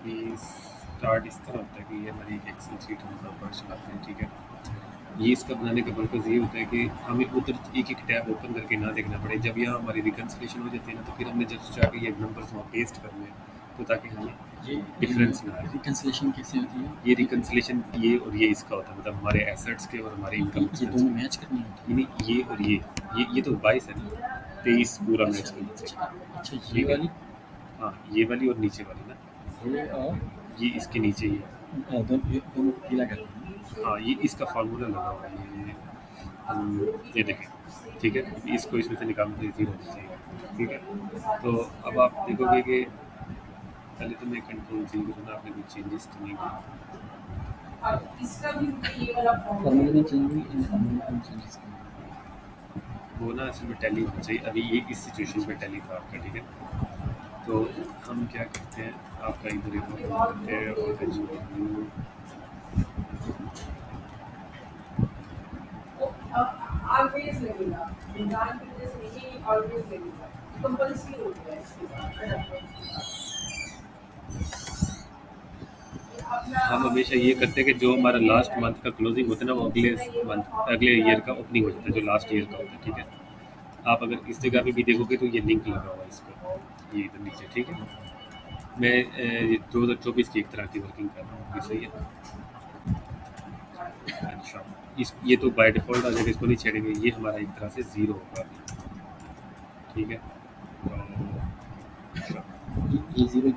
ये स्टार्ट इस तरह होता है कि ये हमारी एक एक्सेल शीट हम ऊपर चलाते हैं, ठीक है। ये इसका बनाने का पर्पज़ ये होता है कि हमें उधर एक-एक टैब ओपन करके ना देखना पड़े। जब यहाँ हमारी रिकन्सिलिएशन हो जाती है ना, तो फिर हमने जब जाके ये नंबर्स वहाँ पेस्ट करने हैं, तो ताकि हमें ये डिफरेंस ना आए। रिकन्सिलिएशन कैसे होती है? ये रिकन्सिलिएशन ये और ये इसका होता है, मतलब हमारे एसेट्स के और हमारे इनकम ये एक्सपेंस दोनों के। मैच करनी होती है? यानी ये और ये तो 22 है ना, 23 पूरा मैच करना चाहिए। अच्छा ये ठीक है? वाली हाँ, ये वाली और नीचे वाली ना, ये और ये इसके नीचे ही है। दोनों पीला करना है। हाँ, ये इसका फार्मूला लगा हुआ है, ये देखें, ठीक है। इसको इसमें से निकालना तो ज़ीरो होना चाहिए, ठीक है। तो अब आप देखोगे कि पहले तो मैं कंट्रोल ज़ी करूँगा, आपने कोई चेंजेस तो नहीं किए। फॉर्मूले में चेंज हुई, इन फॉर्मूले में चेंजेस किए। वो ना असल में टैली होना चाहिए। अभी ये इस सिचुएशन में टैली था आपका, ठीक है। तो हम क्या करते हैं, आपका इधर एक करते हैं और always लगेगा निदान की वजह से नहीं always लगेगा कंपल्सरी हो गया है इसके साथ हम हमेशा ये करते हैं कि जो हमारा लास्ट मंथ का क्लोजिंग होता है ना, वो अगले ईयर का ओपनिंग हो जाता है, जो लास्ट ईयर का होता है, ठीक है। आप अगर इस जगह पे भी देखोगे तो ये लिंक लगा हुआ है इसको, ये इधर नीचे, ठीक है। मैं 2024 की एक तरह की वर्किंग कर रहा हूँ, सही है। अच्छा, ये तो बाय डिफ़ॉल्ट आ जाएगा, इसको नहीं छेड़ेंगे। ये हमारा एक तरह से ज़ीरो होगा अभी, ठीक है। अच्छा, ये ज़ीरो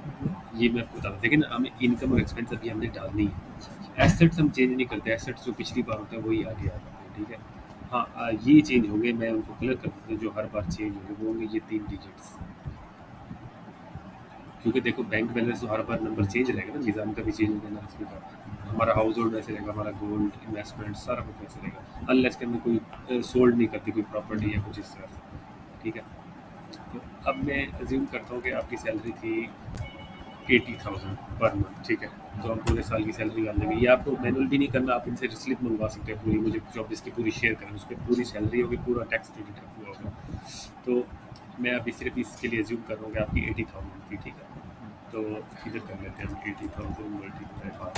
ये मैं आपको बता दूँ, देखिए ना, हमें इनकम और एक्सपेंस अभी हमने डालनी है। एसेट्स हम चेंज नहीं करते, एसेट्स जो पिछली बार होता है वही आगे आ जाते हैं, ठीक है। हाँ, ये चेंज होंगे, मैं उनको क्लियर कर देता हूँ। जो हर बार चेंज होंगे वो होंगे ये 3 डिजिट्स, क्योंकि देखो बैंक बैलेंस तो हर बार नंबर चेंज रहेगा ना, निज़ाम का भी चेंज होगा ना, इसमें का हमारा हाउस होल्ड वैसे रहेगा, हमारा गोल्ड इन्वेस्टमेंट सारा कुछ वैसे रहेगा, अनलेस कि हमने कोई सोल्ड नहीं करती कोई प्रॉपर्टी या कुछ इस तरह से, ठीक है। तो अब मैं अज्यूम करता हूँ कि आपकी सैलरी थी 80,000 पर मंथ, ठीक है। तो हम पूरे साल की सैलरी डाल देंगे। ये आपको मैनुअल भी नहीं करना, आप इनसे स्लिप मंगवा सकते हैं पूरी, मुझे 24 की पूरी शेयर करें, उस पर पूरी सैलरी होगी, पूरा टैक्स क्रेडिट हुआ होगा। तो मैं अभी सिर्फ इसके लिए अज्यूम कर रहा हूँ कि आपकी 80,000 थी, ठीक है। तो इधर कर लेते हैं हम 80,000 मल्टीप्लाई बाय,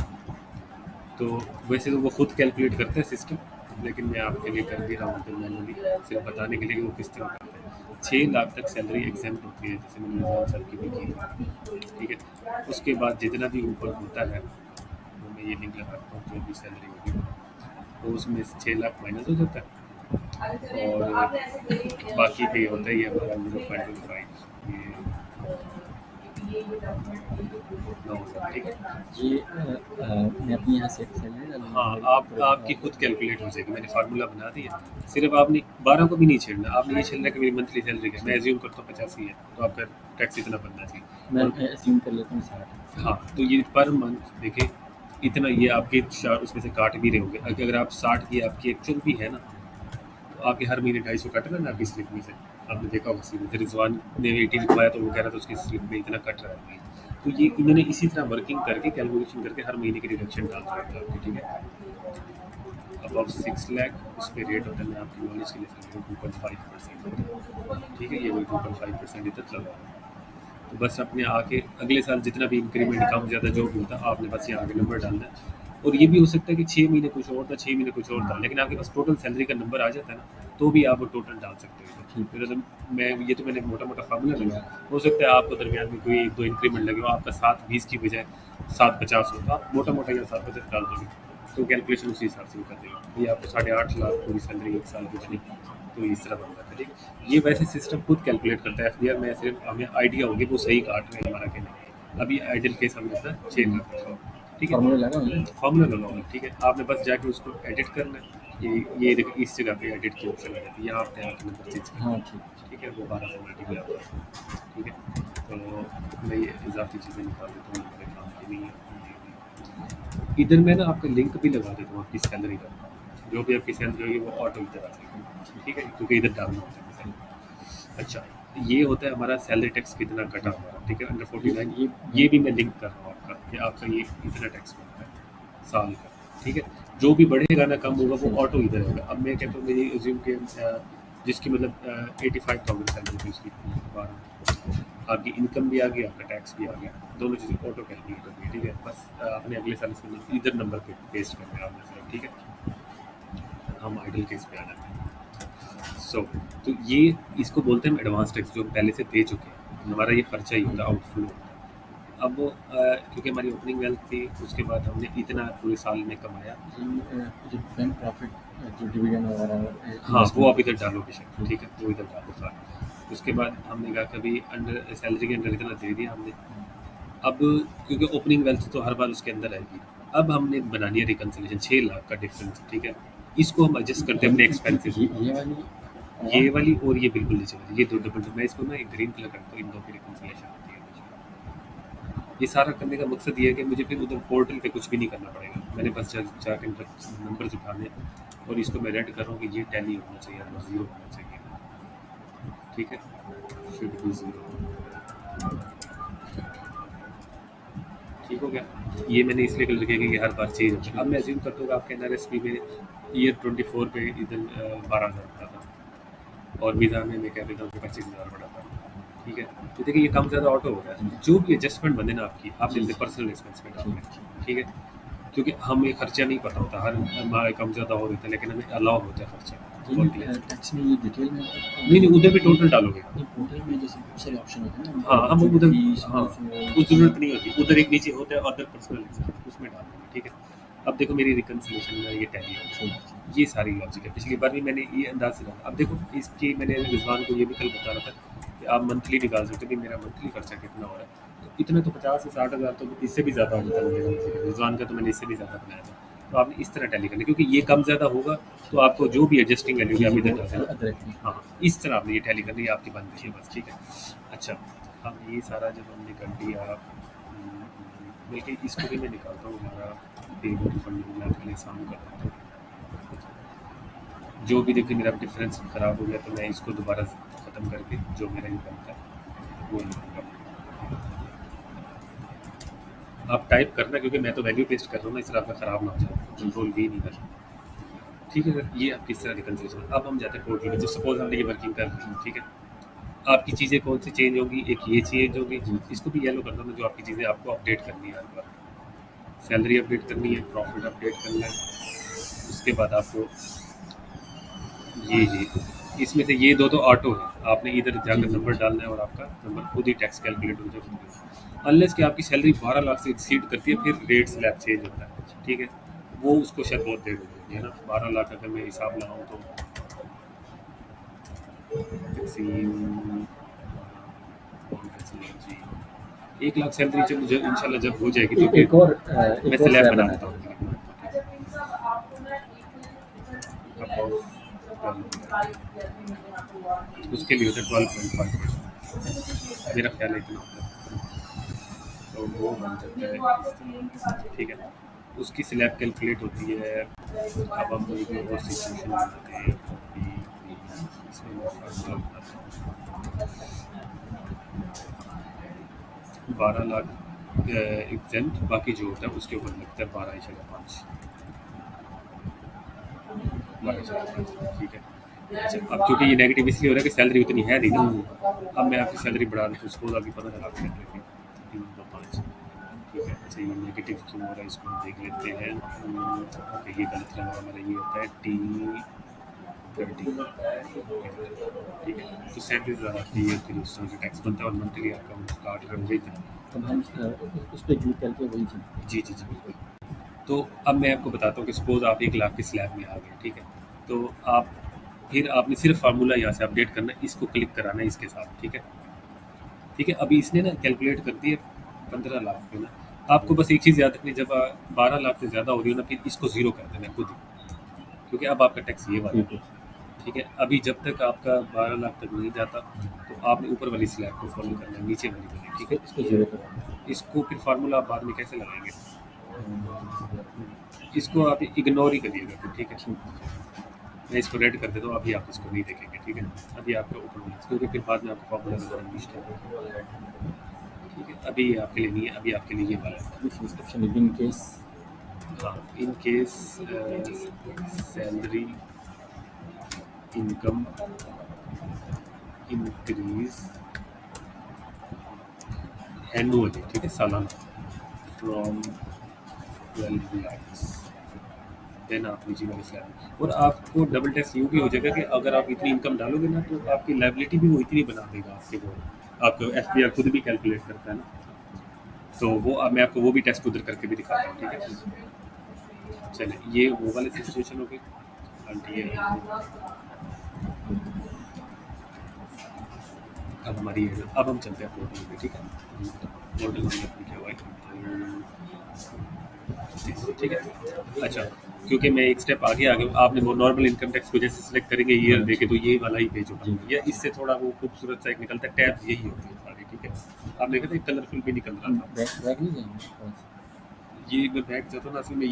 तो वैसे तो वो खुद कैलकुलेट करते हैं सिस्टम, लेकिन मैं आपके लिए कर भी रहा हूँ तो मैनुअली, सिर्फ बताने के लिए कि वो किस तरह करते हैं। 6 लाख तक सैलरी एग्जाम्प्ट होती है, जैसे मैंने निज़ाम साहब की भी की, ठीक है। उसके बाद जितना भी ऊपर होता है, वो मैं ये लिंक लगाता हूँ, जो भी सैलरी होगी तो उसमें से 6 लाख माइनस हो जाता है, और बाकी पे होता है ये हमारा 0.25, ये 9,000, ठीक है। ये मैं अपनी यहाँ से सैलरी डालूँगा। हाँ, आपकी खुद कैलकुलेट हो जाएगी, मैंने फार्मूला बना दिया। सिर्फ आपने 12 को भी नहीं छेड़ना, आपने ये छेड़ना कि मेरी मंथली सैलरी है, मैं एज्यूम करता हूँ 85 है, तो आपका टैक्स इतना बनना चाहिए। मैं और एज्यूम कर लेता हूँ 60। हाँ, तो ये पर मंथ देखिए इतना, ये आपके उसमें से काट भी रहे होंगे। अगर आप 60 की आपकी एक्चुअल भी है ना, तो आपके हर महीने 250 कट रहा है ना आपकी स्लिप में से, आपने देखा होगा स्लिप में। रिजवान ने 80 लिखवाया तो वो कह रहा था उसकी स्लिप में इतना कट रहा है। तो ये इन्होंने इसी तरह वर्किंग करके कैलकुलेशन करके हर महीने की डिडक्शन डाल दिया था आपकी, ठीक है। अबाउट 6 लाख उस पर रेट होता है, मैं आपकी नॉलेज के लिए 2.5%, ठीक है। ये वही 2.5% इतना लगा हुआ है। तो बस अपने आके अगले साल जितना भी इंक्रीमेंट कम ज़्यादा जो भी होता आपने बस यहाँ आगे नंबर डालना है। और ये भी हो सकता है कि 6 महीने कुछ और था, 6 महीने कुछ और था, लेकिन आपके पास टोटल सैलरी का नंबर आ जाता है ना, तो भी आप वो टोटल डाल सकते हो। मतलब मैंने मोटा मोटा फार्मूला लगाया, हो सकता है आपको दरमियान में कोई 1-2 इंक्रीमेंट लगे हो, आपका 720 की बजाय 750 हो, तो आप मोटा मोटा या 750 डाल दोगे, तो कैलकुलेशन उसी हिसाब से कर देगा। ये आपको 8.5 लाख पूरी सैलरी एक साल की बनी, तो इस तरह बनता है, ठीक है। ये वैसे सिस्टम खुद कैलकुलेट करता है एफडीआर में, सिर्फ हमें आइडिया होगी वो सही काट रहे हैं हमारा कि नहीं। अभी आइडियल केस हमने था 6 लाख, ठीक है। फॉर्मूला लगा हुआ है? फॉर्मूला लगा हुआ है, ठीक है। आपने बस जाके उसको एडिट करना है। ये देखो इस जगह पे एडिट की ऑप्शन आ जाती है, यहाँ आपने आके नंबर चेंज करना हाँ है, ठीक। ठीक है। वो 12 फॉर्मेटिंग आता है, ठीक है। तो मैं ये इजाफी चीज़ें निकाल देता हूँ, मेरे काम की नहीं है। इधर मैं ना आपका लिंक भी लगा देता हूँ आपकी सैलरी का, जो भी आपकी सैलरी होगी वो ऑटो इधर आ जाएगी, ठीक है, क्योंकि इधर डालना होता है सैलरी। अच्छा, ये होता है हमारा सैलरी टैक्स कितना कटा हमारा, ठीक है, अंडर 49। ये भी मैं लिंक कर रहा हूँ आपका कि आपका ये इतना टैक्स बनता है साल का, ठीक है। जो भी बढ़ेगा ना कम होगा वो ऑटो इधर आएगा। अब मैं कहता हूँ मेरी एज्यूम के जिसकी मतलब 85,000 सैलरी थी उसकी 12 आपकी इनकम भी आ गई, आपका टैक्स भी आ गया, दोनों चीज़ें ऑटो कैलकुलेट हो गई, ठीक है। बस आपने अगले साल इसमें इधर नंबर पे पेस्ट करना है आपने सिर्फ, ठीक है। हम आइडियल केस पे आ जाते हैं। तो ये इसको बोलते हैं एडवांस टैक्स, जो पहले से दे चुके हैं, हमारा ये खर्चा ही होता है, आउटफ्लो होता है। अब क्योंकि हमारी ओपनिंग वेल्थ थी, उसके बाद हमने इतना पूरे साल में कमाया, जो बैंक प्रॉफिट जो डिविडेंड वगैरह हाँ वो आप इधर डालो बेशक, ठीक है, वो इधर डालो सारा। उसके बाद हमने कहा कभी अंडर सैलरी के अंडर इतना दे दिया हमने। अब क्योंकि ओपनिंग वेल्थ तो हर बार उसके अंदर आएगी, अब हमने बनानी है रिकन्सिलेशन 6 लाख का डिफरेंस, ठीक है। इसको हम एडजस्ट करते हैं अपने एक्सपेंसेस में। ये वाली और ये बिल्कुल नहीं चल रही, ये दो डबल, मैं इसको ना एक ग्रीन कलर करता हूँ, इन दो की रिकन्सिलेशन होती है। ये सारा करने का मकसद ये है कि मुझे फिर उधर पोर्टल पे कुछ भी नहीं करना पड़ेगा, मैंने बस जाके नंबर्स उठाने और इसको मैं रेड कर रहा हूँ कि ये टैली होना चाहिए और 0 होना चाहिए, ठीक है, शुड बी 0, ठीक हो गया। ये मैंने इसलिए कलर किया कि ये हर बार चेंज होता है। अब मैं अज्यूम करता हूँ कि आपके NRSP में ईयर 24 पे इधर 12,000 पड़ा था और वीज़ा में मैं कह देता हूँ कि 25,000 पड़ा था, ठीक है। तो देखिए ये कम ज़्यादा ऑटो हो रहा है, जो भी एडजस्टमेंट बने ना आपकी, आप जैसे पर्सनल एक्सपेंस में डाल दें, ठीक है, क्योंकि हमें खर्चा नहीं पता होता, हर हमारा कम ज़्यादा हो रहा है, लेकिन हमें अलाउ होता है खर्चा और टैक्स में ये डिटेल में नहीं उधर भी टोटल डालोगे, पोर्टल में जैसे बहुत सारे ऑप्शन होते हैं ना, हाँ हम उधर, हाँ फीस कुछ ज़रूरत नहीं होती, उधर एक नीचे होता है अदर पर्सनल एक्सपेंस, उसमें डाल देंगे, ठीक है। अब देखो मेरी रिकन्सिलेशन में ये टैली है, ये सारी लॉजिक है। पिछली बार भी मैंने ये अंदाज से डाला। अब देखो इसकी मैंने रिजवान को ये भी कल बता रहा था कि आप मंथली निकाल सकते हो कि मेरा मंथली खर्चा कितना हो रहा है, तो इतना तो 50 से 60,000 तो इससे भी ज़्यादा होता है। रिजवान का तो मैंने इससे भी ज़्यादा बनाया था, तो आपने इस तरह टैली करना, क्योंकि ये कम ज़्यादा होगा तो आपको जो भी एडजस्टिंग वैल्यू है आप इधर डाल देना, हाँ इस तरह आपने ये टैली करनी है, आपकी बन गई है बस, ठीक है। अच्छा अब ये सारा जब हमने कर दिया, बल्कि इसको भी मैं निकालता हूँ, हमारा पेमेंट फंड मैं पहले सामने कर देता हूँ। जो भी देखिए मेरा डिफरेंस ख़राब हो गया तो मैं इसको दोबारा ख़त्म करके जो मेरा इनकम था वो लिखूँगा। आप टाइप करना, क्योंकि मैं तो वैल्यू पेस्ट कर रहा हूँ ना, इस तरह आपका ख़राब ना हो जाए, कंट्रोल भी नहीं कर रहा, ठीक है सर। ये आपकी इस तरह रिकन्सिलेशन। अब हम जाते हैं पोर्टल में, जो सपोज हमने ये वर्किंग कर ली, ठीक है। आपकी चीज़ें कौन सी चेंज होगी, एक ये चेंज होगी, इसको भी येलो कर दो ना, जो आपकी चीज़ें आपको अपडेट करनी है हर बार, सैलरी अपडेट करनी है, प्रॉफिट अपडेट करना है, उसके बाद आपको ये इसमें से ये दो ऑटो है, आपने इधर जाकर नंबर डालना है और आपका नंबर खुद ही टैक्स कैलकुलेट हो जाएगा। अनलेस कि आपकी सैलरी 12 लाख से एक्सीड करती है, फिर रेट स्लैब चेंज होता है, ठीक है। वो उसको शायद बहुत देर होती है ना, 12 लाख अगर मैं हिसाब लगाऊँ तो जी 1 लाख सैलरी जब मुझे इंशाल्लाह जब हो जाएगी तो एक और मैं स्लैब बना देता हूँ। अच्छा प्रिंस साहब आपको ना उसके लिए होता है 12.5%, मेरा ख्याल है इतना होता है, तो वो बन जाता है, ठीक है। उसकी स्लैब कैलकुलेट होती है। अब हम एक और सिचुएशन बनाते हैं, इसमें मैं फार्मूला बनाता हूँ, 12 लाख एग्जेम्प्ट, बाकी जो होता है उसके ऊपर लगता है 12.5, ठीक है। अच्छा अब क्योंकि ये नेगेटिव इसलिए हो रहा है कि सैलरी उतनी है नहीं ना, अब मैं आपकी सैलरी बढ़ा दूँ तो उसको अभी 15 लाख कर देती 3.5, ठीक है। अच्छा ये नेगेटिव क्यों हो रहा है, इसको हम देख लेते हैं। ओके ये गलत लगा हमारा, ये होता है T30, ठीक है। तो सैलरी ज़्यादा आती है, फिर उस तरह से टैक्स बनता है और मंथली आपका काट रहे हो इतना, तो हम उस पर क्लिक करके वही चीज़। जी जी जी बिल्कुल। तो अब मैं आपको बताता हूँ कि सपोज़ आप 1 लाख की स्लैब में आ गए, ठीक है। तो आप फिर आपने सिर्फ फार्मूला यहाँ से अपडेट करना है, इसको क्लिक कराना है इसके साथ, ठीक है, ठीक है। अभी इसने ना कैलकुलेट कर दिया 15 लाख पे ना, आपको बस एक चीज़ याद रखनी, जब 12 लाख से ज़्यादा हो रही हो ना, फिर इसको 0 कर देना खुद ही, क्योंकि अब आपका टैक्स ये वाला है, ठीक है। अभी जब तक आपका 12 लाख तक नहीं जाता तो आपने ऊपर वाली स्लैब को फॉलो करना है, नीचे वाली को नहीं, ठीक है। इसको 0 करना है। इसको फिर फार्मूला आप बाद में कैसे लगाएंगे, इसको आप इग्नोर ही करिएगा फिर, ठीक है। मैं इसको रेड कर देता हूँ, अभी आप इसको नहीं देखेंगे, ठीक है। अभी आपका ऊपर वाला, क्योंकि फिर बाद में आपको फार्मूला लगाना मुश्किल है, ठीक है। अभी ये आपके लिए नहीं है, अभी आपके लिए ये वाला है। डिस्क्रिप्शन इन केस, हाँ in case salary income increase annually, ठीक है, सालाना फ्रॉम 12 lakhs, देन आप लीजिए वाली स्लैब। और आपको डबल टैक्स यूँ भी हो जाएगा कि अगर आप इतनी इनकम डालोगे ना तो आपकी लायबिलिटी भी वो इतनी बना देगा आपके वो, आपको एफपीआर खुद भी कैलकुलेट करता है ना, तो वो अब मैं आपको वो भी टेस्ट उधर करके भी दिखाता हूँ, ठीक है। चलिए ये वो वाली सिचुएशन हो गई। आंटी ये अब हमारी अब हम चलते हैं पोर्टल में, ठीक है। पोर्टल में अपनी क्या हुआ है, ठीक है। अच्छा, क्योंकि मैं एक स्टेप आगे आ गया, आपने वो नॉर्मल इनकम टैक्स को जैसे सेलेक्ट करेंगे ईयर देके तो यही वाला ही पेज होगा, या इससे थोड़ा वो खूबसूरत सा एक निकलता है टैब, यही होती है सारी, ठीक है। आपने देखा था कलरफुल भी निकल रहा था। बैक नहीं जाएंगे? ये मैं बैक जाता हूँ ना, असल में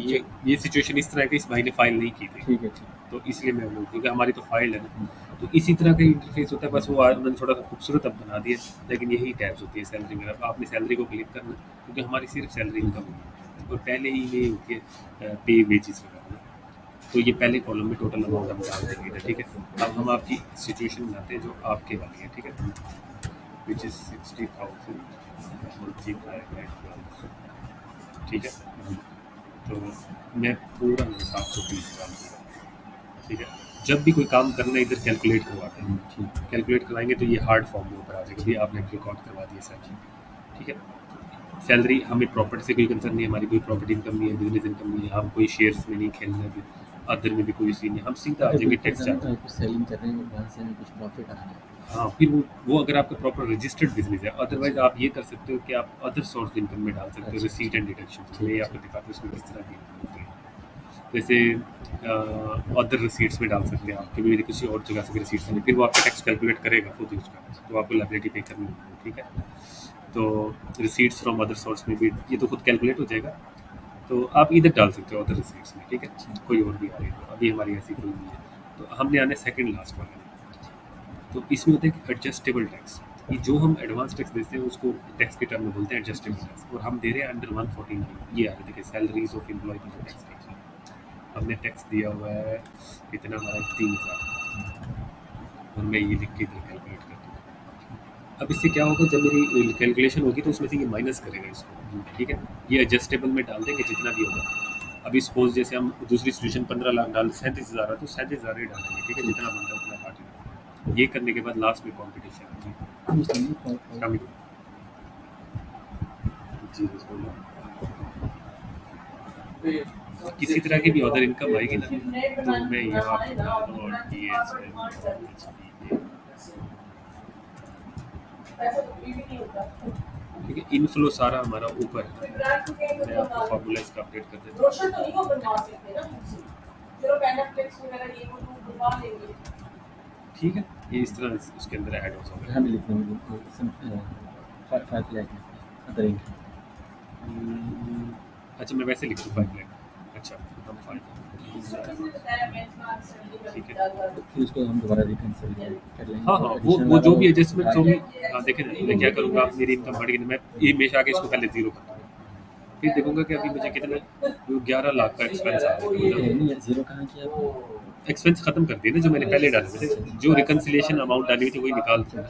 ये सिचुएशन इस तरह है कि इस भाई ने फाइल नहीं की थी, ठीक है, ठीक। तो इसलिए मैं बोल, क्योंकि हमारी तो फाइल है ना, तो इसी तरह का इंटरफेस होता है, बस वो उन्होंने थोड़ा सा खूबसूरत अब बना दिया, लेकिन यही टैब्स होती है सैलरी में। अब आपने सैलरी को क्लिक करना, क्योंकि हमारी सिर्फ सैलरी इनकम होगी, और पहले ही ये होती है पे वेजेस वगैरह ना, तो ये पहले कॉलम में टोटल अमाउंट हम डाल देंगे इधर, ठीक है। अब हम आपकी सिचुएशन बनाते हैं जो आपके वाली है, ठीक है, विच इज़ 60,000 मल्टीप्लाई बाय 12, ठीक है। तो मैं पूरा 720 डाल दूँगा, ठीक है। जब भी कोई काम करना है इधर कैलकुलेट करवाते हैं, ठीक। कैलकुलेट करवाएंगे तो ये हार्ड फॉर्म में ऊपर आ जाएगा, भी आपने रिकॉर्ड करवा दिया सर, ठीक है। सैलरी, हमें प्रॉपर्टी से कोई कंसर्न नहीं है, हमारी कोई प्रॉपर्टी इनकम नहीं है, बिजनेस इनकम नहीं है, हम कोई शेयर्स में नहीं खेलना है, अदर में भी कोई सीन नहीं, हम सीधा आ जाएंगे टैक्स चार्ज। कुछ सेलिंग कर रहे हैं, वहाँ से हमें कुछ प्रॉफिट आ रहा है। हाँ, फिर वो अगर आपका प्रॉपर रजिस्टर्ड बिजनेस है, अदरवाइज आप ये कर सकते हो कि आप अदर सोर्स इनकम में डाल सकते हो, रिसीट एंड डिडक्शन। मैं आपको दिखाता हूँ इसमें किस तरह की income होती है। जैसे अदर रिसीट्स में डाल सकते हैं आप, कि मेरी किसी और जगह से भी रिसीट्स हैं, फिर वो आपका टैक्स कैलकुलेट करेगा खुद ही उसका, तो आपको लायबिलिटी पे करनी होगी, ठीक है। तो रिसीट्स फ्रॉम अदर सोर्स में भी ये तो खुद कैलकुलेट हो जाएगा, तो आप इधर डाल सकते हो अदर रिसीट्स में, ठीक है। कोई और भी आ रही है, तो अभी हमारी ऐसी कोई नहीं है, तो हमने आने सेकंड लास्ट वाले में। तो इसमें होता है कि एडजस्टेबल टैक्स, ये जो हम एडवांस टैक्स देते हैं उसको टैक्स के टर्म में बोलते हैं एडजस्टेबल टैक्स, और हम दे रहे हैं अंडर 149। ये आ रहा है, देखिए सैलरीज ऑफ एम्प्लॉय पर जो टैक्स दिया हमने टैक्स दिया हुआ है कितना, हमारा 3000, और मैं ये लिख के इधर कैलकुलेट करता हूँ। अब इससे क्या होगा, जब मेरी कैलकुलेशन होगी तो उसमें से ये माइनस करेगा इसको, ठीक है। ये एडजस्टेबल में डाल देंगे जितना भी होगा। अभी सपोज जैसे हम दूसरी सिचुएशन 15 लाख डाल 37,000 है, तो 37,000 ही डालेंगे, ठीक है, जितना बनता है उतना काटेंगे। ये करने के बाद लास्ट में कॉम्पिटिशन जी, बोलो। किसी तरह की भी अदर इनकम आएगी ना, तो मैं यहाँ पे डाल दूँ और ठीक है। इनफ्लो सारा हमारा ऊपर है, मैं आपको फार्मूला इसका अपडेट कर देता हूँ, ठीक है। ये इस तरह उसके अंदर ऐड हो जाएगा। यहाँ भी लिख देंगे 5 लाख अदर इनकम। अच्छा, मैं वैसे लिख दूँ 5 लाख, अच्छा हम 5, ठीक है। फिर उसको हम दोबारा रिकंसिडर कर लेंगे। हाँ हाँ, वो जो भी एडजस्टमेंट होगी, हाँ देखें ना, मैं क्या करूँगा, आप मेरी इनकम बढ़ गई, मैं ये हमेशा आके इसको पहले जीरो कर दूँगा, फिर देखूंगा कि अभी मुझे कितना 11 लाख का एक्सपेंस आ रहा है। नहीं, जीरो कहाँ किया? एक्सपेंस खत्म कर दिए ना जो मैंने पहले डाले थे, जो रिकंसिलिएशन अमाउंट डाली हुई थी वही निकाल दिया।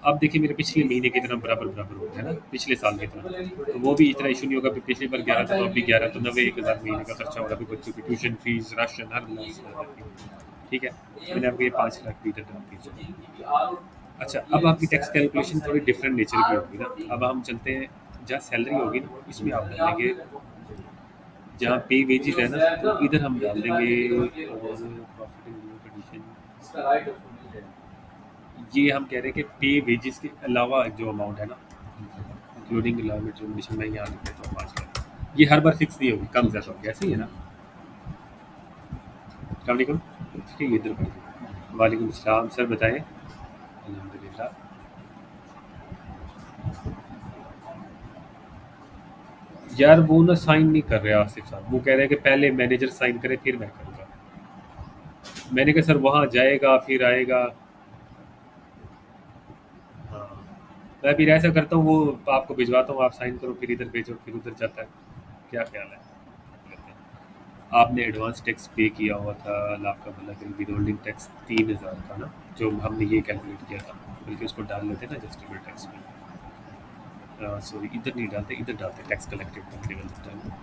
अब देखिए मेरे पिछले महीने की तरह बराबर बराबर हो गया ना, पिछले साल की तरह, तो वो भी इतना इशू नहीं होगा। पिछली बार 11 था तो अभी 11, तो 90,000 महीने का खर्चा होगा, फिर बच्चों की ट्यूशन फीस, राशन, हर महीने, ठीक है। मैंने आपको ये 5 लाख की इधर डाल दी। अच्छा, अब आपकी टैक्स कैलकुलेशन थोड़ी डिफरेंट नेचर की होगी ना। अब हम चलते हैं जहाँ सैलरी होगी ना, इसमें आप डालेंगे जहाँ पे वेजेस है ना, तो इधर हम डाल देंगे और प्रॉफिट इन न्यू कंडीशन। ये हम कह रहे हैं कि पे वेजेस के अलावा जो अमाउंट है ना, इंक्लूडिंग अलाउमेंट रिजर्वेशन, में यहाँ लिख देता हूँ 5 लाख। ये हर बार फिक्स नहीं होगी, कम ज़्यादा होगी, ऐसे ही है ना। अस्सलाम, ठीक है, ये इधर पढ़िए। वालेकुम सलाम सर, बताएं। अल्हम्दुलिल्लाह। यार वो ना साइन नहीं कर रहे आसिफ साहब, वो कह रहे हैं कि पहले मैनेजर साइन करे फिर मैं करूँगा। मैंने कहा सर वहाँ जाएगा फिर आएगा। हाँ, मैं फिर ऐसा करता हूँ, वो आपको भिजवाता हूँ, आप साइन करो, फिर इधर भेजो, फिर उधर जाता है। क्या ख्याल है? आपने एडवांस टैक्स पे किया हुआ था, लाभ का भला करें, विदहोल्डिंग टैक्स 3,000 का ना, जो हमने ये कैलकुलेट किया था, बल्कि उसको डाल लेते ना एडजस्टेबल टैक्स में। सॉरी इधर नहीं डालते, इधर डालते tax collected by level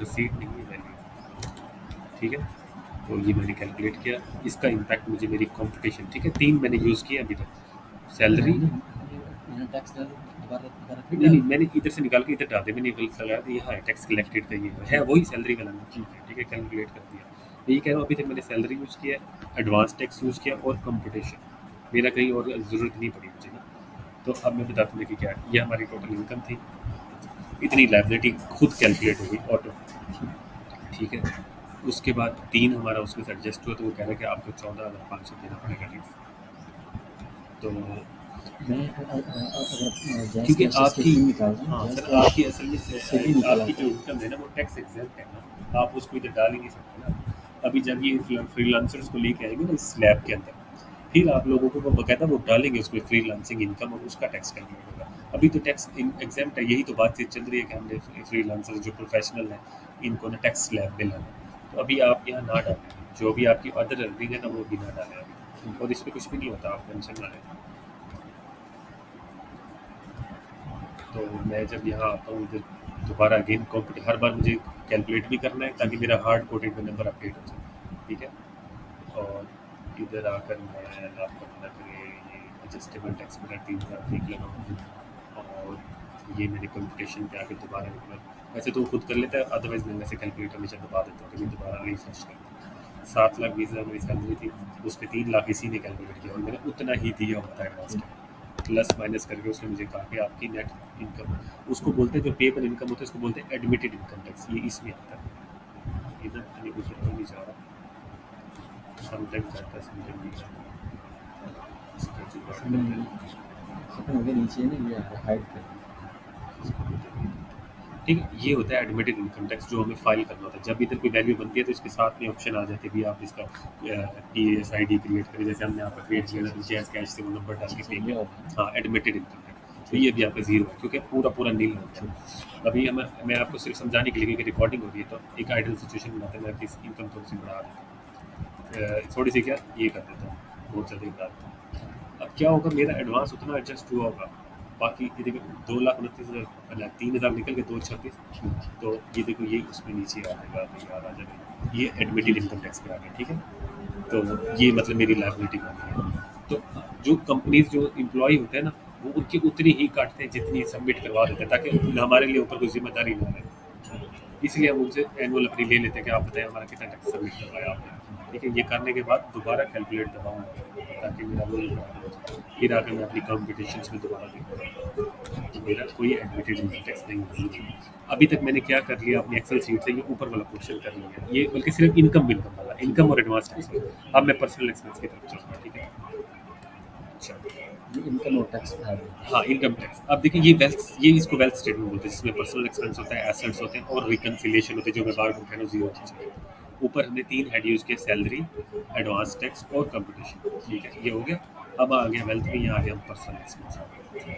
receipt नहीं है वैल्यू, ठीक है। तो ये मैंने कैलकुलेट किया, इसका इम्पैक्ट मुझे मेरी कंपटीशन, ठीक है, 3 मैंने यूज़ किया अभी तक, सैलरी मैंने टैक्स दोबारा फिर नहीं, मैंने इधर से निकाल के इधर डाल दिया, मैंने गलत लगाया था, यहाँ है टैक्स कलेक्टेड का, ये है वही सैलरी वाला ठीक है, कैलकुलेट कर दिया। यही कह रहा हूँ, अभी तक मैंने सैलरी यूज़ किया, एडवांस टैक्स यूज़ किया और कंपटीशन, मेरा कहीं और ज़रूरत नहीं पड़ी मुझे ना। तो अब मैं बताता हूँ कि क्या है, ये हमारी टोटल इनकम थी, इतनी लायबिलिटी खुद कैलकुलेट होगी ऑटो, ठीक है। उसके बाद 3 हमारा उसमें से एडजस्ट हुआ, तो वो कह रहा है कि आपको 14,500 देना पड़ेगा टैक्स। तो मैं अगर क्योंकि जैस आपकी निकाल रहा हाँ हूँ सर, आपकी असल में सभी निकाला आपकी जो इनकम है ना वो टैक्स एग्जेम्प्ट है ना, आप उसको इधर डाल ही नहीं सकते ना। अभी जब ये फ्रीलांसर्स को लेके आएंगे ना इस स्लैब के अंदर, फिर आप लोगों को वो बकायदा वो डालेंगे उसमें फ्रीलांसिंग इनकम और उसका टैक्स कैलकुलेट होगा। अभी तो टैक्स एग्जेम्प्ट है, यही तो बातचीत चल रही है कि हमने फ्रीलांसर्स जो प्रोफेशनल हैं इनको ना टैक्स स्लैब में लाना है। तो अभी आप यहाँ ना डालें, जो भी आपकी अदर अर्निंग है ना वो भी ना डालें अभी, और इस पर कुछ भी नहीं होता, आप टेंशन ना लें। तो मैं जब यहाँ आता हूँ इधर दोबारा अगेन कॉम्पिट, हर बार मुझे कैलकुलेट भी करना है ताकि मेरा हार्ड कोडेड में नंबर अपडेट हो जाए, ठीक है। और इधर आकर मैं आपको मना करें ये एडजस्टेबल टैक्स मेरा 3,000 देख लेना होगा, और ये मैंने कंप्यूटेशन पे आकर दोबारा एक बार, वैसे तो वो खुद कर लेता है, अदरवाइज मैं वैसे कैलकुलेट हमेशा दबा देता हूँ, कभी दोबारा रिफ्रेश करता हूँ। 7,20,000 मेरी सैलरी थी, उस पर 3 लाख इसी ने कैलकुलेट किया और मैंने उतना ही दिया होता है एडवांस में, प्लस माइनस करके उसने मुझे कहा कि आपकी नेट इनकम, उसको बोलते हैं जो पेबल इनकम होता है उसको बोलते हैं एडमिटेड इनकम टैक्स, ये इसमें आता है। इधर नहीं ऊपर तो नहीं जा रहा, समटाइम जाता है समटाइम नहीं जाता, इसका जुगाड़ करते हैं। खत्म हो गया, नीचे ना ये हाइड कर, ठीक है, ये होता है एडमिटेड इनकम टैक्स जो हमें फाइल करना होता है। जब इधर कोई वैल्यू बनती है तो इसके साथ में ऑप्शन आ जाते हैं भी आप इसका PAS ID क्रिएट करें, जैसे हमने यहाँ पर क्रिएट किया था नीचे एज कैश से वो नंबर डाल के पे किया, हाँ एडमिटेड इनकम टैक्स, तो ये भी आपका जीरो है क्योंकि पूरा पूरा नील होता है। अभी मैं आपको सिर्फ समझाने के लिए, क्योंकि रिकॉर्डिंग हो रही है तो एक आइडियल सिचुएशन बनाते हैं, मैं आपकी इनकम थोड़ी सी बढ़ा देता हूँ, थोड़ी सी क्या ये कर देता हूँ, बहुत ज़्यादा बढ़ा देता हूँ। अब क्या होगा, मेरा एडवांस उतना एडजस्ट हुआ होगा, बाकी ये देखो 2,29,000 3,000 निकल के 2,26, तो ये देखो ये उसमें नीचे आ जाएगा, यार आ जाएगा, ये एडमिटेड इनकम टैक्स पे आ गया, ठीक है। तो ये मतलब मेरी लायबिलिटी बन गई। तो जो कंपनीज जो एम्प्लॉय होते हैं ना वो उनकी उतनी ही काटते हैं जितनी सबमिट करवा देते हैं, ताकि हमारे लिए ऊपर कोई जिम्मेदारी ना रहे, इसलिए हम उनसे एनुअल अपनी ले लेते हैं कि आप बताएं हमारा कितना टैक्स सबमिट करवाया आपने, ठीक है। ये करने के बाद दोबारा कैलकुलेट दबाऊँगा ताकि मेरा वो फिर आकर मैं अपनी कॉम्पिटिशन में दोबारा देखूँगा कि मेरा कोई एडमिटेड इनकम टैक्स नहीं है। अभी तक मैंने क्या कर लिया अपनी एक्सेल शीट से, ये ऊपर वाला क्वेश्चन कर लिया, ये बल्कि सिर्फ इनकम वाला, इनकम और एडवांस टैक्स। अब मैं पर्सनल एक्सपेंस की तरफ चलूँगा, ठीक है। अच्छा, ये इनकम और टैक्स है। हाँ इनकम टैक्स। अब देखिए ये वेल्थ, ये इसको वेल्थ स्टेटमेंट बोलते हैं जिसमें पर्सनल एक्सपेंस होता है, एसेट्स होते हैं और रिकन्सिलिएशन होते हैं, जो मैं बार बार कह रहा हूँ जीरो होना चाहिए। ऊपर हमने 3 हेड यूज़ किए, सैलरी, एडवांस टैक्स और कंपटीशन, ठीक है, ये हो गया। अब आ गया वेल्थ में, यहाँ आ गया हम पर्सनल एक्सपेंस।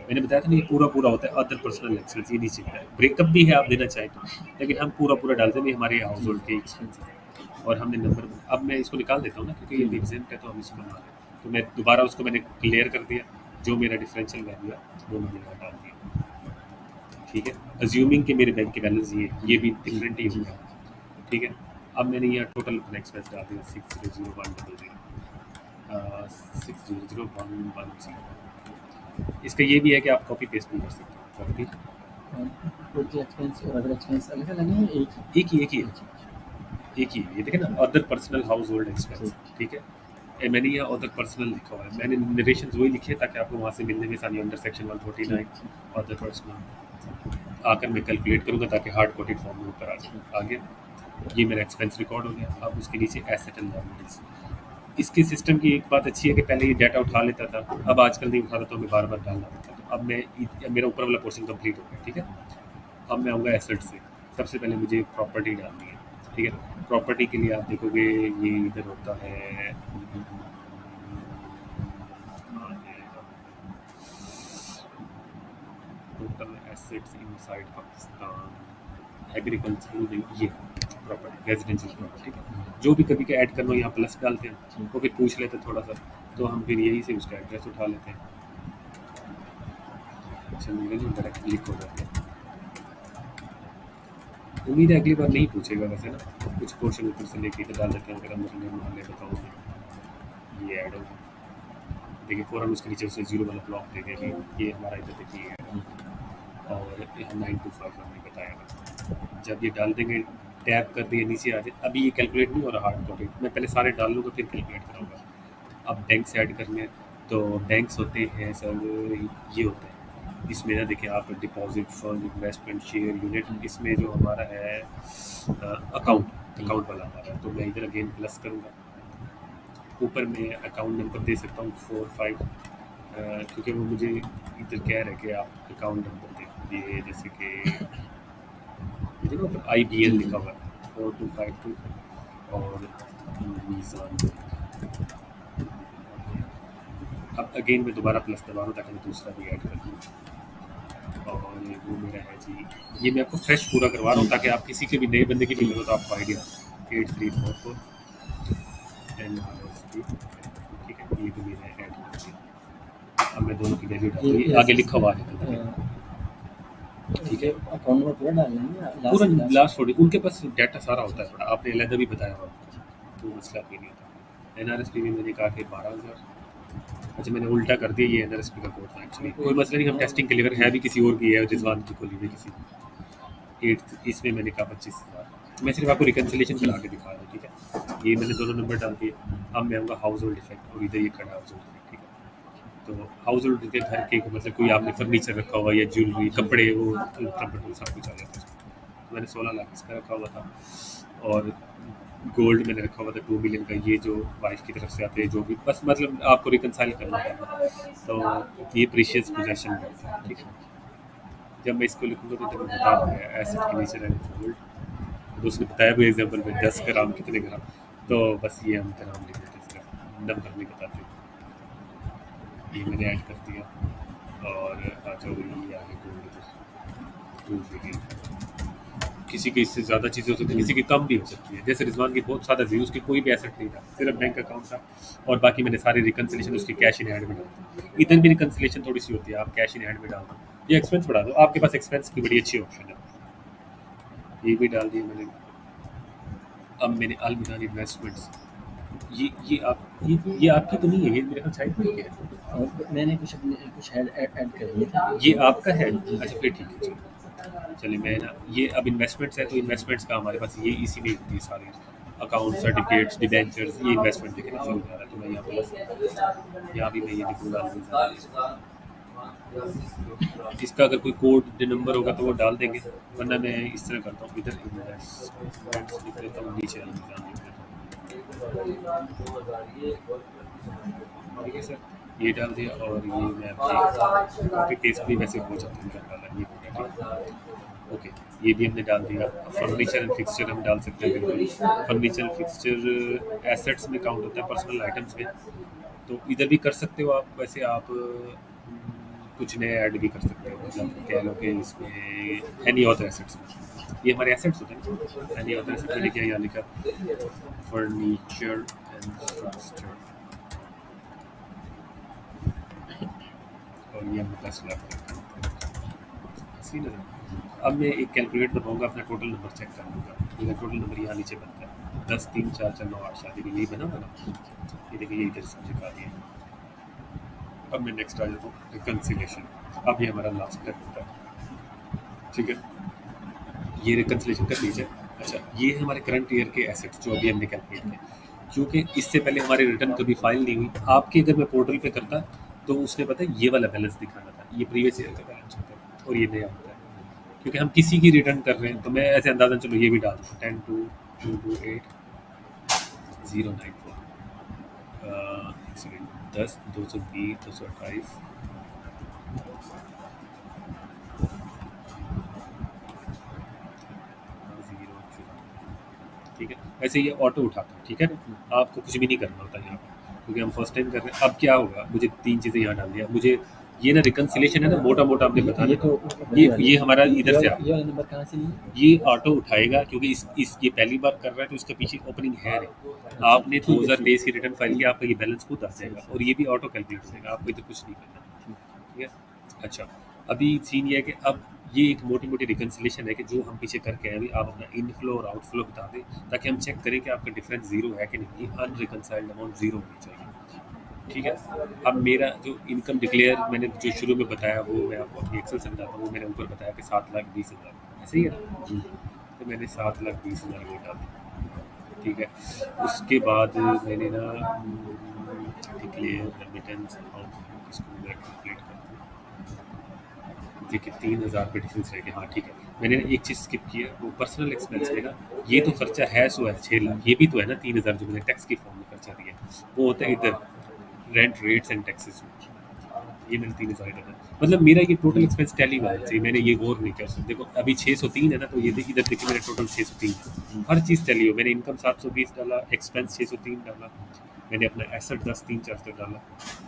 मैंने बताया था ना ये पूरा पूरा होता है अदर पर्सनल एक्सपेंस, ये नीचे होता है, ब्रेकअप भी है आप देना चाहें तो, लेकिन हम पूरा पूरा डालते हैं हमारे हाउस होल्ड के एक्सपेंस और हमने नंबर। अब मैं इसको निकाल देता हूँ ना क्योंकि ये एग्जाम्प्ट है तो हम इसको बना लें, तो मैं दोबारा उसको मैंने क्लियर कर दिया, जो मेरा डिफरेंशियल वैल्यू है वो मैंने यहाँ डाल दिया, ठीक है। अज्यूमिंग कि मेरे बैंक के बैलेंस ये भी डिफरेंट ही होगा, ठीक है। अब मैंने यहाँ टोटल अपना एक्सपेंस डाल दिया 600100, इसका ये भी है कि आप कॉपी पेस्ट भी कर सकते हो, कॉपी टोटल एक्सपेंस और अदर एक्सपेंस अलग अलग नहीं है, एक ही है, ये देखें ना, other personal house hold expense, ठीक है। मैंने यहाँ अदर पर्सनल लिखा हुआ है, मैंने नरेशन वही लिखे ताकि आपको वहाँ से मिलने में आसानी, अंडर सेक्शन 149 अदर पर्सनल आकर मैं कैलकुलेट करूँगा ताकि हार्ड कोटेड फॉर्म में ऊपर आ जाए। आगे ये मेरा एक्सपेंस रिकॉर्ड हो गया। अब उसके नीचे एसेट एंड लायबिलिटीज। इसके सिस्टम की एक बात अच्छी है कि पहले ये डाटा उठा लेता था, अब आजकल नहीं उठाता, तो हमें बार बार डालना पड़ता है। तो अब मैं मेरा ऊपर वाला पोर्शन कंप्लीट हो गया, ठीक है। अब मैं आऊँगा एसेट से। सबसे पहले मुझे प्रॉपर्टी डालनी है, ठीक है। प्रॉपर्टी के लिए आप देखोगे ये इधर होता है total assets inside Pakistan agriculture, ये प्रॉपर्टी रेजिडेंशियल प्रॉपर्टी, ठीक है। जो भी कभी का ऐड करना हो यहाँ प्लस डालते हैं, वो फिर पूछ लेते हैं थोड़ा सा, तो हम फिर यही से उसका एड्रेस उठा लेते हैं। अच्छा, मेरे लिए डायरेक्ट क्लिक हो जाता है। उम्मीद है अगली बार नहीं पूछेगा वैसे ना, कुछ पोर्शन ऊपर से लेके इधर डाल देते हैं अगर हम महीने मान ले बताओ ये ऐड होगा। देखिए फ़ौरन उसके नीचे उसे 0 वाला ब्लॉक देंगे कि ये हमारा इधर देखिए ऐड होगा और ये 925 हमने बताया था। जब ये डाल देंगे टैप कर दिए नीचे आ जाए, अभी ये कैलकुलेट नहीं हो रहा हार्ड कॉपी, मैं पहले सारे डाल लूँगा फिर कैलकुलेट कराऊँगा। अब बैंक्स ऐड करने हैं, तो बैंक्स होते हैं सर ये होते हैं इसमें ना देखिए आप deposit fund investment share unit, इसमें जो हमारा है अकाउंट वाला हमारा, तो मैं इधर अगेन प्लस करूँगा। ऊपर मैं अकाउंट नंबर दे सकता हूँ 45 क्योंकि वो मुझे इधर कह रहे हैं कि आप अकाउंट नंबर दे दिए, जैसे कि देखो IBN लिखा हुआ है 4252 और मीज़ान। अब अगेन मैं दोबारा प्लस दबा रहा हूँ ताकि मैं दूसरा भी ऐड कर दूँ। और ये वो मेरा है जी, ये मैं आपको फ्रेश पूरा करवा रहा हूँ ताकि आप किसी के भी नए बंदे की भी जरूरत आपको आइडिया 8344 10 ठीक है, ये भी मेरा ऐड कर दिया। अब मैं दोनों की वैल्यू डाल दूँ, आगे लिखा हुआ है ठीक है। अकाउंट में पूरा डालना है ना, पूरा लास्ट 40 उनके पास डाटा सारा होता है थोड़ा, आपने अलग भी बताया हुआ तो मसला कोई नहीं होता। NRSP में मैंने कहा कि 12,000, अच्छा मैंने उल्टा कर दिया, ये NRSP का कोड था एक्चुअली, कोई मसला नहीं, हम टेस्टिंग के लिए है भी किसी और की है, रिजवान की खोली हुई किसी 8th, इसमें मैंने कहा 25,000। मैं सिर्फ आपको रिकन्सिलेशन करा के दिखा रहा हूँ ठीक है। ये मैंने दोनों नंबर डाल दिए। अब मैं आऊँगा हाउस होल्ड इफेक्ट और इधर ये खड़ा हाउस होल्ड इफेक्ट ठीक है। तो हाउस होल्ड के घर के मतलब कोई आपने फर्नीचर रखा हुआ या ज्वेलरी कपड़े वो कंप्यूटर सब कुछ आ जाता है। तो मैंने 16 लाख इसका रखा हुआ था और गोल्ड मैंने रखा हुआ था 2 मिलियन का, ये जो वाइफ की तरफ से आते हैं जो भी, बस मतलब आपको रिकनसाइल करना है। तो ये प्रीशियस पोजेशन है ठीक है। जब मैं इसको लिखूँगा तो तब मैं बता दूँगा एसेट के नीचे रहेगा गोल्ड, तो उसने बताया भी एग्जाम्पल में 10 ग्राम कितने ग्राम, तो बस ये हम ग्राम लिख देते हैं, सिर्फ नंबर नहीं बताते। ये मैंने ऐड कर दिया और आ जाओ ये आगे गोल्ड 2 मिलियन। किसी की इससे ज़्यादा चीज़ें हो सकती है, किसी की कम भी हो सकती है। जैसे रिजवान की बहुत सादा थी, उसकी कोई भी एसेट नहीं था, सिर्फ बैंक अकाउंट था और बाकी मैंने सारे रिकन्सिलेशन उसकी कैश इन हैंड में डाल दी। इधर भी रिकन्सिलेशन थोड़ी सी होती है, आप कैश इन हैंड में डाल दो, ये एक्सपेंस बढ़ा दो, आपके पास एक्सपेंस की बड़ी अच्छी ऑप्शन है। ये भी डाल दिए मैंने। अब मैंने अलमिदान इन्वेस्टमेंट्स, ये आपकी तो नहीं है, ये मेरे ख्याल साइड में ही है। और मैंने कुछ ऐड कर दिए थे। ये आपका है? अच्छा फिर ठीक है चलिए। चलिए मैं ना ये अब इन्वेस्टमेंट्स है, तो इन्वेस्टमेंट्स का हमारे पास ये इसी में होती है सारे अकाउंट सर्टिफिकेट्स डिबेंचर्स, ये इन्वेस्टमेंट दिखना शुरू हो रहा है। तो मैं यहाँ पर यहाँ भी मैं ये लिखूँगा, इसका अगर कोई कोड नंबर होगा तो वो डाल देंगे, वरना मैं इस तरह करता हूँ इधर इन्वेस्टमेंट्स लिख लेता हूँ, नीचे अलमिदान लिख लेता हूँ ठीक है सर। ये डाल दिया और ये मैं कॉपी पेस्ट भी वैसे हो जाता है डाला, ये हो गया ठीक। ओके ये भी हमने डाल दिया। फर्नीचर एंड फिक्सचर हम डाल सकते हैं बिल्कुल, फर्नीचर फिक्सचर एसेट्स में काउंट होता है, पर्सनल आइटम्स में, तो इधर भी कर सकते हो आप। वैसे आप कुछ नए ऐड भी कर सकते हो, मतलब कह लो कि इसमें एनी अदर एसेट्स में, ये हमारे एसेट्स होते हैं एनी अदर एसेट्स में, लिखा यहाँ लिखा फर्नीचर एंड फिक्सचर और ये हम 10 लाख सी नजर। अब मैं एक कैलकुलेट दबाऊंगा, अपना टोटल नंबर चेक कर लूँगा, मेरा टोटल नंबर यहाँ नीचे बनता है 10 3 4 4 9 8 शादी में यही बना हुआ ना, ये देखिए ये इधर से दिखा दिया। अब मैं नेक्स्ट आ जाता हूँ रिकन्सिलेशन। अब ये हमारा लास्ट स्टेप होता है ठीक है, ये रिकन्सिलेशन कर लीजिए। अच्छा ये हमारे करंट ईयर के एसेट्स जो अभी हमने कैलकुलेट किए, क्योंकि इससे पहले हमारी रिटर्न कभी फाइल नहीं हुई, आपके अगर मैं पोर्टल पे करता तो उसने पता है ये वाला बैलेंस दिखाना था, ये प्रीवियस ईयर का बैलेंस होता है और ये नया होता है, क्योंकि हम किसी की रिटर्न कर रहे हैं। तो मैं ऐसे अंदाज़ा चलो ये भी डाल दूँ 10/2/228/094 10 220 228 ठीक है। वैसे ये ऑटो उठाता है ठीक है ना, आपको कुछ भी नहीं करना होता यहाँ पर, क्योंकि हम फर्स्ट टाइम कर रहे हैं। अब क्या होगा, मुझे 3 चीज़ें यहाँ डाल दिया, मुझे ये ना रिकन्सिलेशन है ना, मोटा मोटा आपने बता ये दिया, तो ये हमारा इधर से ये वाला नंबर कहाँ से लिए? ये ऑटो उठाएगा, क्योंकि इस ये पहली बार कर रहा है तो इसके पीछे ओपनिंग है नहीं। आपने 2023 की रिटर्न फाइल किया, आपका ये बैलेंस खुद आ जाएगा और ये भी ऑटो कैलकुलेट हो जाएगा, आपको इधर कुछ नहीं करना ठीक है। अच्छा अभी सीन ये है कि अब ये एक मोटी-मोटी रिकन्सिलिएशन है कि जो हम पीछे करके आए हैं, अभी आप अपना इनफ्लो और आउटफ्लो बता दें, ताकि हम चेक करें कि आपका डिफरेंस ज़ीरो है कि नहीं। ये अनरिकन्साइल्ड अमाउंट ज़ीरो होनी चाहिए, ठीक है। अब मेरा जो इनकम डिक्लेयर मैंने जो शुरू में बताया, वो मैं आपको अपनी एक्सेल से बताता हूँ। वो मैंने ऊपर बताया कि 7,20,000 ऐसे ही है ना? जी तो मैंने 7,20,000 वो डाला, ठीक है। उसके बाद मैंने ना डिक्लेयर रेमिटेंस अमाउंट, इसको मैं कैलकुलेट करता हूँ। देखिए 3,000 पे डिफरेंस रह गया। हाँ ठीक है, मैंने ना एक चीज़ स्किप की है, वो पर्सनल एक्सपेंस है ना। ये तो खर्चा है सो है 6 लाख, ये भी तो है ना 3,000 जो मैंने टैक्स की फॉर्म में खर्चा दिया, वो होता है इधर रेंट रेट्स एंड टैक्सेस में। ये मैंने 3,000 डाला, मतलब मेरा ये टोटल एक्सपेंस टैली होना चाहिए। मैंने ये गौर नहीं किया उसमें। देखो अभी 603 है ना, तो ये देखिए इधर देखिए मेरा टोटल 603 है। हर चीज़ टैली हो। मैंने इनकम 720 डाला, एक्सपेंस 603 डाला, मैंने अपना एसेट 10,374 डाला,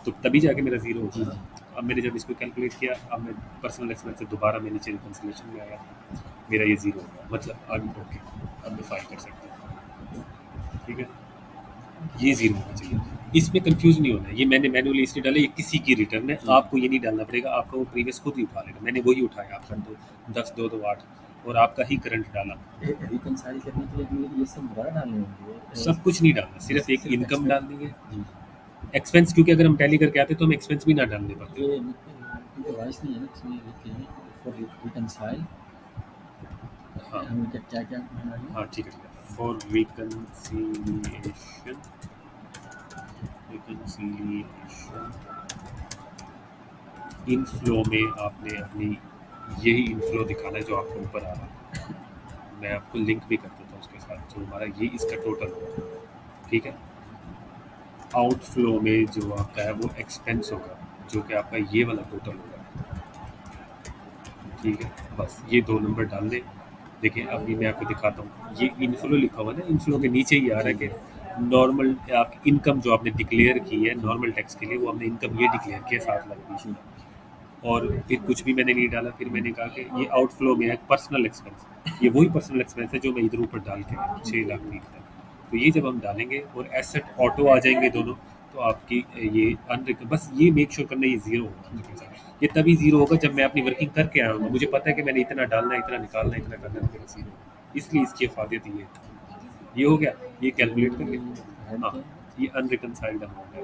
तो तभी जाके मेरा ज़ीरो हो जी गया। अब मैंने जब इसको कैलकुलेट किया, अब मैं पर्सनल एक्सपेंस से दोबारा मैं नीचे रिकन्सिलिएशन में आया, मेरा ये ज़ीरो हो गया, मतलब अब ओके, अब मैं फाइल कर सकता हूँ, ठीक है। ये ज़ीरो होना चाहिए, इसमें कंफ्यूज नहीं होना है। ये मैंने मैनुअली इसलिए डाला, ये किसी की रिटर्न है, आपको ये नहीं डालना पड़ेगा, आपका वो प्रीवियस खुद ही उठा लेगा। मैंने वही उठाया आपका, तो 10 2 2 8 और आपका ही करंट डाला। रिकंसाइल करने के लिए हमें ये सब दोबारा डालने होंगे। सब कुछ नहीं डालना, सिर्फ एक इनकम expense- डालनी है। जी एक्सपेंस क्योंकि अगर हम टैली करके आते तो हम एक्सपेंस भी ना डालने पड़ते। ये क्योंकि वॉइस नहीं है ना, इसमें लिखे हैं फॉर रिकंसाइल। हाँ हमें क्या क्या क्या बनाना है? हाँ ठीक है। फॉर रिकन्सिलिएशन इनफ्लो में आपने अपनी यही इनफ्लो दिखाना है जो आपको ऊपर आ रहा है। मैं आपको लिंक भी कर देता हूँ उसके साथ, जो हमारा ये इसका टोटल होगा, ठीक है। आउटफ्लो में जो आपका है वो एक्सपेंस होगा, जो कि आपका ये वाला टोटल होगा, ठीक है। बस ये 2 नंबर डाल दें। देखिए अभी मैं आपको दिखाता हूँ, ये इनफ्लो लिखा हुआ है ना, इनफ्लो के नीचे ही आ रहा है कि नॉर्मल आपकी इनकम जो आपने डिक्लेयर की है नॉर्मल टैक्स के लिए, वो हमने इनकम ये डिक्लेयर किया 7,20,000, और फिर कुछ भी मैंने नहीं डाला। फिर मैंने कहा कि ये आउटफ्लो में है पर्सनल एक्सपेंस, ये वही पर्सनल एक्सपेंस है जो मैं इधर ऊपर डाल के 6,30,000। तो ये जब हम डालेंगे और एसेट ऑटो आ जाएंगे दोनों, तो आपकी ये बस ये मेक श्योर करना ये ज़ीरो होगा। ये तभी ज़ीरो होगा जब मैं अपनी वर्किंग करके आया हूँ, मुझे पता है कि मैंने इतना डालना है, इतना निकालना है, इतना करना है, मेरा ज़ीरो, इसलिए इसकी अफादियत ये हो गया। ये कैलकुलेट करके, हाँ ये अनरिकनसाइल्ड अमाउंट है,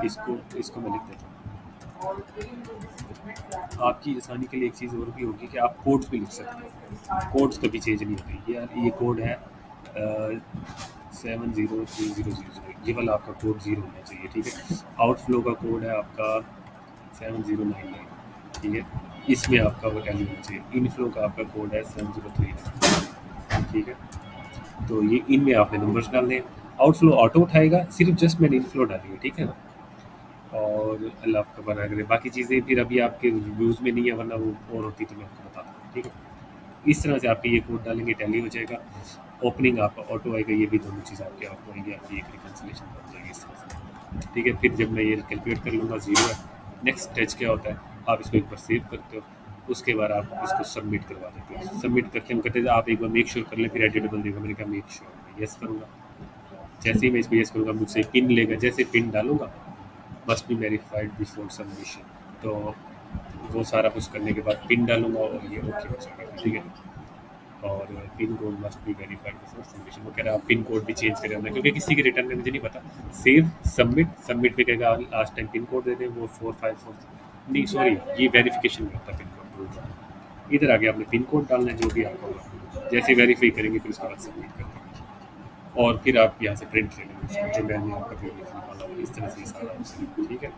इसको मैं लिख देता हूँ। आपकी आसानी के लिए एक चीज़ और भी होगी कि आप कोड्स भी लिख सकते हैं, कोड्स कभी चेंज नहीं होते। ये कोड है 703000, ये वाला आपका कोड 0 होना चाहिए, ठीक है। आउटफ्लो का कोड है आपका 7099, ठीक है। इसमें आपका वो टैली होना चाहिए। इनफ्लो का आपका कोड है 7039, ठीक है। तो ये इनमें आपने नंबर्स डालने हैं। आउटफ्लो ऑटो उठाएगा, सिर्फ जस्ट मैंने इनफ्लो डाली है, ठीक है ना। और अल्लाह आपका बना करे, बाकी चीज़ें फिर अभी आपके रिव्यूज़ में नहीं है, वरना वो और होती तो मैं आपको बताता हूँ, ठीक है। इस तरह से आपके ये कोड डालेंगे टैली हो जाएगा, ओपनिंग आपका ऑटो आएगा, ये भी दोनों चीज़ आपके ऑटो आएंगी, आपकी एक रिकन्सिलिएशन बन जाएगी इस तरह से, ठीक है। फिर जब मैं ये कैलकुलेट कर लूँगा 0 है, नेक्स्ट स्टेज क्या होता है, आप इसको एक बार सेव करते हो, उसके बाद आप इसको सबमिट करवा देते हो। सबमिट करते आप एक बार मेक श्योर कर लें, फिर एडिटेबल देगा। मैंने कहा मेक श्योर, मैं येस करूँगा। जैसे ही मैं इसको येस करूँगा, मुझसे पिन लेगा, जैसे पिन डालूँगा must be verified before submission, तो वो सारा कुछ करने के बाद पिन डालूँगा और ये ओके हो जाएगा, ठीक है। और pin code must be verified before submission. वो कह रहा है आप पिन कोड भी चेंज करें ना, क्योंकि किसी के रिटर्न में मुझे नहीं पता। सेव सबमिट पे कहेगा लास्ट टाइम पिन कोड दे दें, वो 454 नहीं सॉरी, ये वेरिफिकेशन में होता है पिन कोड। इधर आगे आपने पिन कोड डालना है जो भी आपका होगा, जैसे वेरीफाई करेंगे फिर उसके बाद सबमिट कर देंगे, और फिर आप यहाँ से प्रिंट ले लेंगे जो मैंने आपका इस तरह से सारा, ठीक है।